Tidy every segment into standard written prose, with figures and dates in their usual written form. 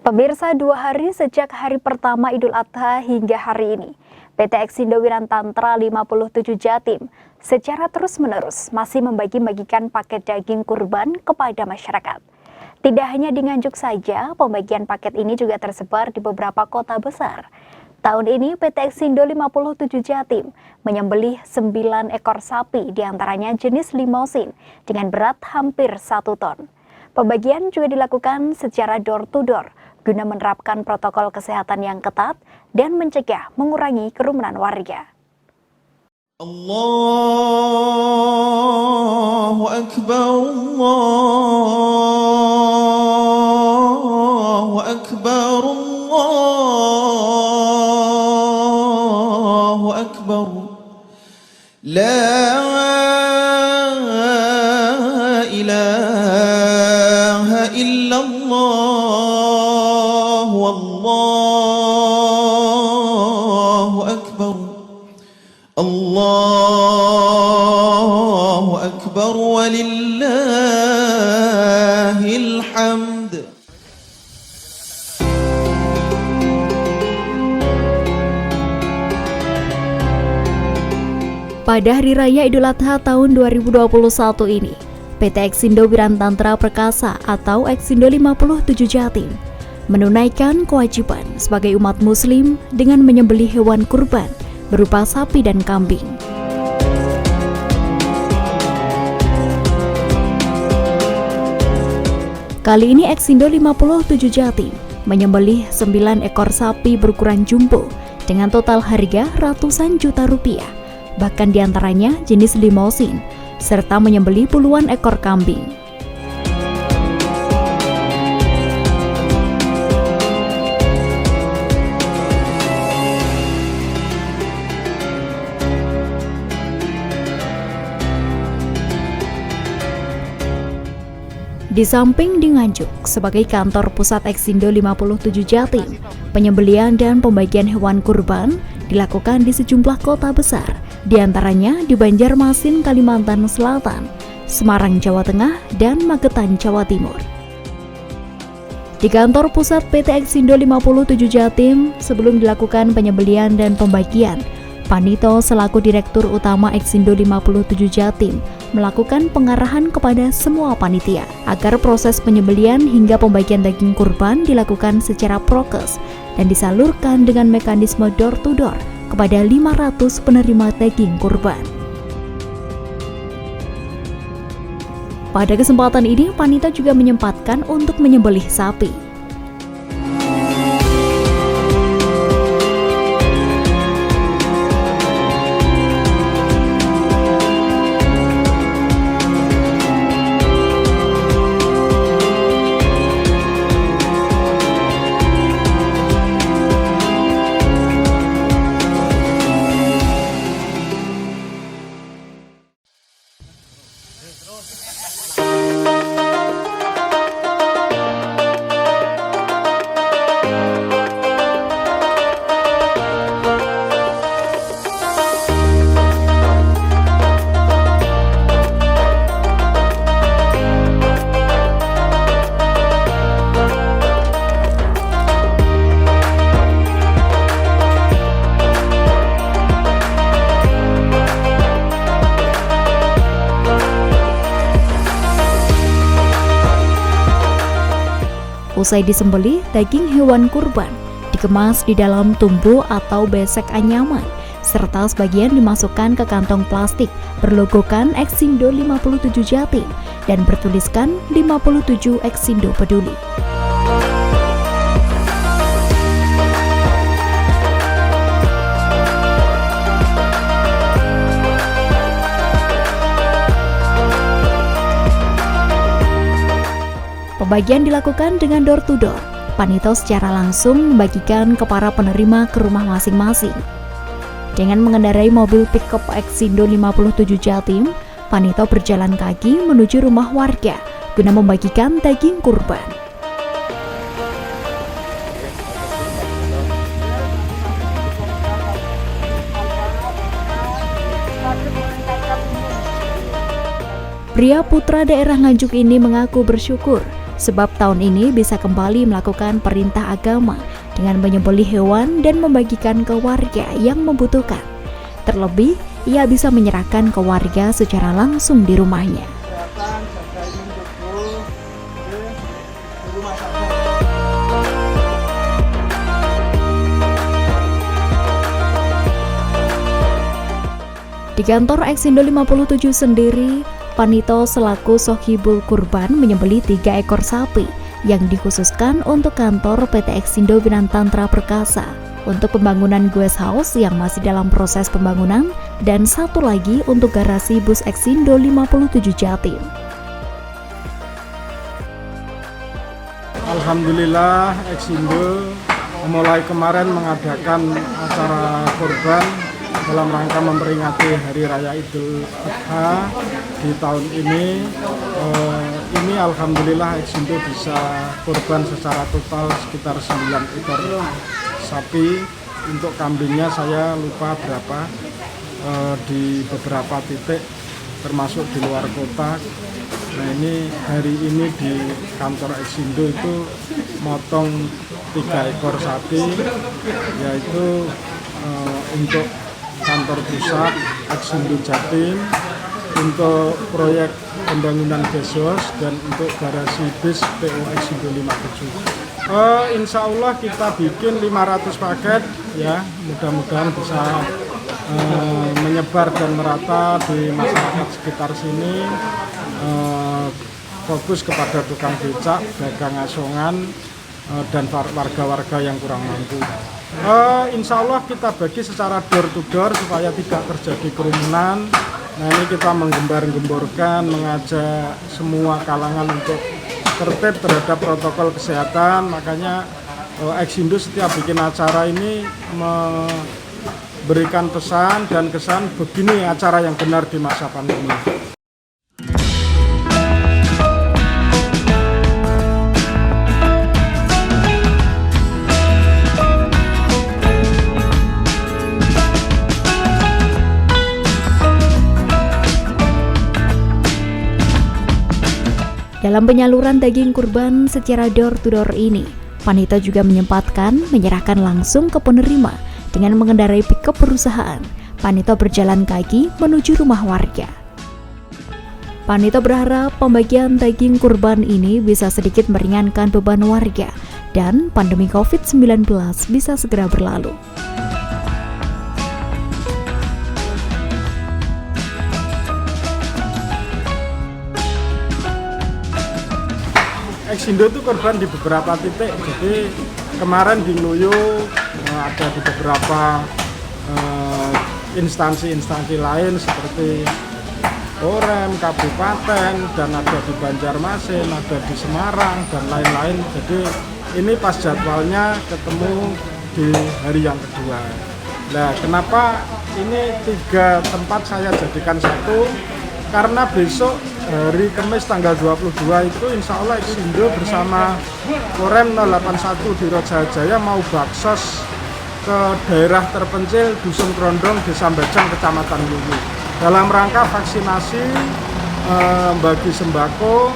Pemirsa, 2 hari sejak hari pertama Idul Adha hingga hari ini, PT Exindo Wirantantra 57 Jatim secara terus-menerus masih membagi-bagikan paket daging kurban kepada masyarakat. Tidak hanya di Nganjuk saja, pembagian paket ini juga tersebar di beberapa kota besar. Tahun ini PT Exindo 57 Jatim menyembelih 9 ekor sapi, diantaranya jenis limousin dengan berat hampir 1 ton. Pembagian juga dilakukan secara door-to-door guna menerapkan protokol kesehatan yang ketat dan mencegah mengurangi kerumunan warga. Allahu Akbar, Allahu Akbar, Allahu Akbar. La ilaha illallah. Allahu Akbar, Allahu Akbar, walillahil hamd. Pada Hari Raya Idul Adha tahun 2021 ini, PT Exindo Wirantantra Perkasa atau Exindo 57 Jatim menunaikan kewajiban sebagai umat muslim dengan menyembelih hewan kurban berupa sapi dan kambing. Kali ini Exindo 57 Jatim menyembelih 9 ekor sapi berukuran jumbo dengan total harga ratusan juta rupiah, bahkan diantaranya jenis limousin, serta menyembelih puluhan ekor kambing. Di samping di Nganjuk, sebagai kantor pusat Exindo 57 Jatim, penyembelihan dan pembagian hewan kurban dilakukan di sejumlah kota besar, diantaranya di Banjarmasin, Kalimantan Selatan, Semarang, Jawa Tengah, dan Magetan, Jawa Timur. Di kantor pusat PT Exindo 57 Jatim, sebelum dilakukan penyembelihan dan pembagian, Panito selaku Direktur Utama Exindo 57 Jatim melakukan pengarahan kepada semua panitia agar proses penyembelihan hingga pembagian daging kurban dilakukan secara prokes dan disalurkan dengan mekanisme door-to-door kepada 500 penerima daging kurban. Pada kesempatan ini, Panito juga menyempatkan untuk menyembelih sapi. Usai disembelih, daging hewan kurban dikemas di dalam tumbu atau besek anyaman, serta sebagian dimasukkan ke kantong plastik berlogokan Exindo 57 Jatim dan bertuliskan 57 Exindo Peduli. Pembagian dilakukan dengan door-to-door. Panito secara langsung membagikan ke para penerima ke rumah masing-masing. Dengan mengendarai mobil pick-up Exindo 57 Jatim, Panito berjalan kaki menuju rumah warga guna membagikan daging kurban. Pria putra daerah Nganjuk ini mengaku bersyukur sebab tahun ini bisa kembali melakukan perintah agama dengan menyembelih hewan dan membagikan ke warga yang membutuhkan. Terlebih, ia bisa menyerahkan ke warga secara langsung di rumahnya. Di kantor Eksindo 57 sendiri, Panito selaku Sohibul Kurban menyembelih 3 ekor sapi yang dikhususkan untuk kantor PT Eksindo Winantantra Perkasa untuk pembangunan guest house yang masih dalam proses pembangunan dan 1 lagi untuk garasi bus Eksindo 57 Jatim. Alhamdulillah, Eksindo mulai kemarin mengadakan acara kurban dalam rangka memperingati Hari Raya Idul Adha di tahun ini. Ini alhamdulillah Eksindo bisa kurban secara total sekitar 9 ekor sapi. Untuk kambingnya saya lupa berapa, di beberapa titik termasuk di luar kota. Nah, ini hari ini di kantor Eksindo itu motong 3 ekor sapi, yaitu untuk kantor pusat Eksindo Jatim, untuk proyek pembangunan Gesos, dan untuk garasi bis PO Eksindo 57. Insya Allah kita bikin 500 paket ya, mudah-mudahan bisa menyebar dan merata di masyarakat sekitar sini, fokus kepada tukang becak, dagang asongan, dan warga-warga yang kurang mampu. Insya Allah kita bagi secara door to door supaya tidak terjadi kerumunan. Nah, ini kita menggembar-gemborkan, mengajak semua kalangan untuk tertib terhadap protokol kesehatan. Makanya Eksindo setiap bikin acara ini memberikan pesan dan kesan begini acara yang benar di masa pandemi. Dalam penyaluran daging kurban secara door-to-door ini, Panito juga menyempatkan menyerahkan langsung ke penerima dengan mengendarai pickup perusahaan. Panito berjalan kaki menuju rumah warga. Panito berharap pembagian daging kurban ini bisa sedikit meringankan beban warga dan pandemi COVID-19 bisa segera berlalu. Eksindo itu korban di beberapa titik, jadi kemarin di Ngluyu ada di beberapa instansi-instansi lain seperti Korem, Kabupaten, dan ada di Banjarmasin, ada di Semarang, dan lain-lain. Jadi ini pas jadwalnya ketemu di hari yang kedua. Nah, kenapa ini 3 tempat saya jadikan satu? Karena besok hari Kamis tanggal 22 itu insya Allah Eksindo bersama Korem 081 di Rojajaya mau baksos ke daerah terpencil Dusun Krondong, Desa Bajang, Kecamatan Ngluyu, dalam rangka vaksinasi, bagi sembako,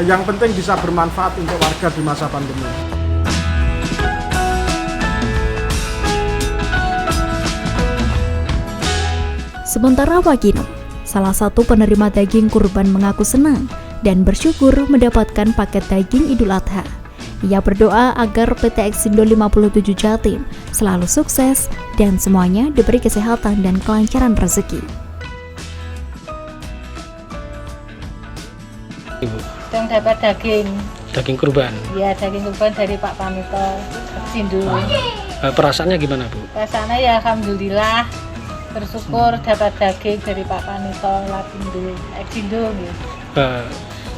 yang penting bisa bermanfaat untuk warga di masa pandemi. Sementara Wagino, salah satu penerima daging kurban, mengaku senang dan bersyukur mendapatkan paket daging Idul Adha. Ia berdoa agar PT Eksindo 57 Jatim selalu sukses dan semuanya diberi kesehatan dan kelancaran rezeki. Ibu, yang dapat daging kurban. ya daging kurban dari Pak Panito Eksindo. Perasaannya gimana, Bu? Rasanya ya alhamdulillah, bersyukur dapat daging dari Pak Panito Lapindo Eksindo gitu.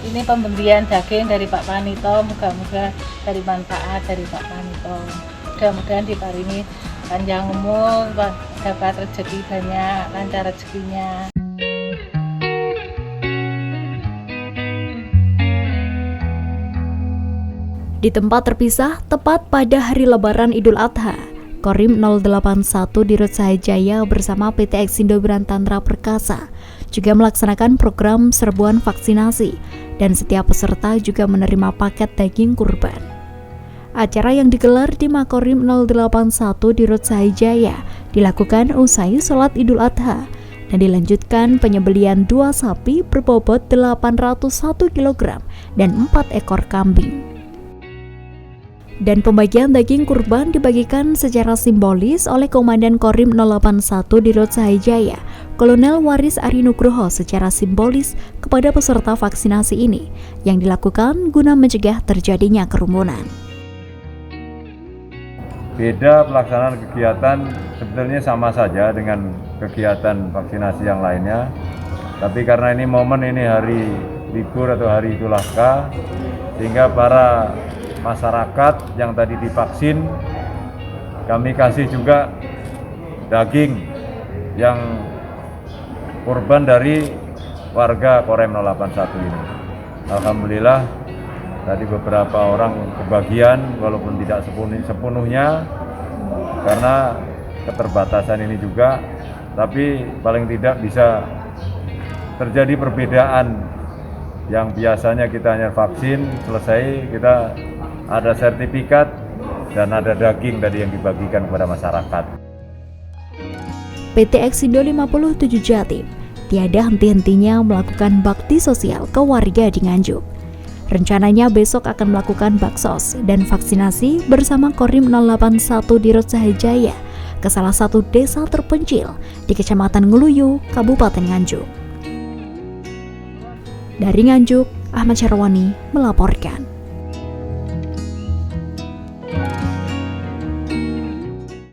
Ini pemberian daging dari Pak Panito, moga-moga dari manfaat dari Pak Panito. Mudah-mudahan diparingi panjang umur, dapat rezeki banyak, lancar rezekinya. Di tempat terpisah, tepat pada hari Lebaran Idul Adha, Korim 081 di Rojajaya bersama PT Eksindo Winantantra Perkasa juga melaksanakan program serbuan vaksinasi dan setiap peserta juga menerima paket daging kurban. Acara yang digelar di Makorim 081 di Rut Sahijaya dilakukan usai sholat Idul Adha dan dilanjutkan penyembelian 2 sapi berbobot 801 kg dan 4 ekor kambing. Dan pembagian daging kurban dibagikan secara simbolis oleh Komandan Korim 081 di Rut Sahijaya, Kolonel Waris Arinugroho secara simbolis kepada peserta vaksinasi ini yang dilakukan guna mencegah terjadinya kerumunan. Beda pelaksanaan kegiatan sebetulnya sama saja dengan kegiatan vaksinasi yang lainnya, tapi karena ini momen, ini hari libur atau hari Idul Adha, sehingga para masyarakat yang tadi divaksin kami kasih juga daging yang kurban dari warga Korem 081 ini. Alhamdulillah tadi beberapa orang kebagian walaupun tidak sepenuhnya karena keterbatasan ini juga, tapi paling tidak bisa terjadi perbedaan yang biasanya kita hanya vaksin selesai, kita ada sertifikat dan ada daging tadi yang dibagikan kepada masyarakat. PT Eksindo 57 Jatim tiada henti-hentinya melakukan bakti sosial ke warga di Nganjuk. Rencananya besok akan melakukan baksos dan vaksinasi bersama Korim 081 di Rut Sahijaya ke salah satu desa terpencil di Kecamatan Nguluyu, Kabupaten Nganjuk. Dari Nganjuk, Ahmad Syarwani melaporkan.